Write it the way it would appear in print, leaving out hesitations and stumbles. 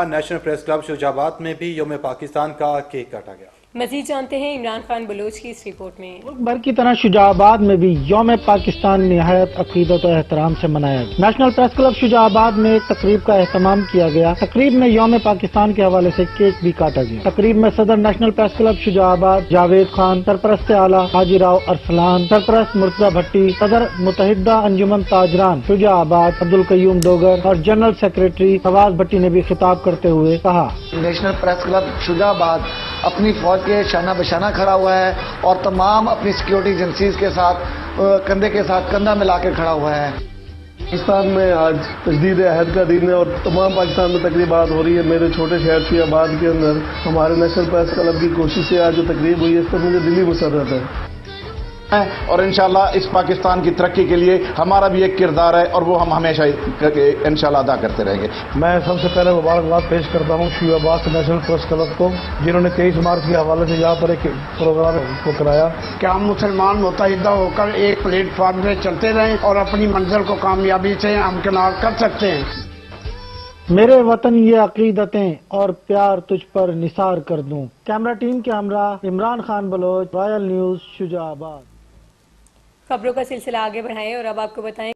National press club شجاعت میں بھی یوم پاکستان کا کیک کاٹا گیا۔ مزید جانتے ہیں عمران خان بلوچ کی اس رپورٹ میں۔ ملک بھر کی طرح شجاعت میں بھی یوم پاکستان نہایت عقیدت و احترام سے منایا گیا۔ نیشنل پریس کلب شجاعت میں ایک تقریب کا اہتمام کیا گیا۔ تقریب میں یوم پاکستان کے حوالے سے کیک بھی کاٹا گیا۔ تقریب میں صدر نیشنل پریس کلب شجاعت جاوید خان، سرپرست اعلیٰ حاجی راؤ ارسلان، سرپرست مرتضی بھٹی، صدر متحدہ انجمن تاجران شجاعت عبدالقیوم ڈوگر اور جنرل سیکریٹری فواز بھٹی نے بھی خطاب کرتے ہوئے کہا، نیشنل پریس کلب شجاعت اپنی فوج کے شانہ بشانہ کھڑا ہوا ہے اور تمام اپنی سیکیورٹی ایجنسیز کے ساتھ کندھے کے ساتھ کندھا ملا کے کھڑا ہوا ہے۔ پاکستان میں آج تجدید عہد کا دن ہے اور تمام پاکستان میں تقریبات ہو رہی ہے۔ میرے چھوٹے شہر شجاعت کے اندر ہمارے نیشنل پریس کلب کی کوشش سے آج جو تقریب ہوئی ہے اس پر مجھے دلی مسرت ہے اور انشاءاللہ اس پاکستان کی ترقی کے لیے ہمارا بھی ایک کردار ہے اور وہ ہم ہمیشہ انشاءاللہ ادا کرتے رہیں گے۔ میں سب سے پہلے مبارکباد پیش کرتا ہوں شجاعت نیشنل پریس کلب کو، جنہوں نے 23 مارچ کے حوالے سے یہاں پر ایک پروگرام کو کرایا کہ ہم مسلمان متحدہ ہو کر ایک پلیٹ فارم پہ چلتے رہیں اور اپنی منزل کو کامیابی سے ہمکنار کر سکتے ہیں۔ میرے وطن یہ عقیدتیں اور پیار تجھ پر نثار کر دوں۔ کیمرہ ٹیم کے ہمراہ عمران خان بلوچ، رائل نیوز شجاعت۔ خبروں کا سلسلہ آگے بڑھائیں اور اب آپ کو بتائیں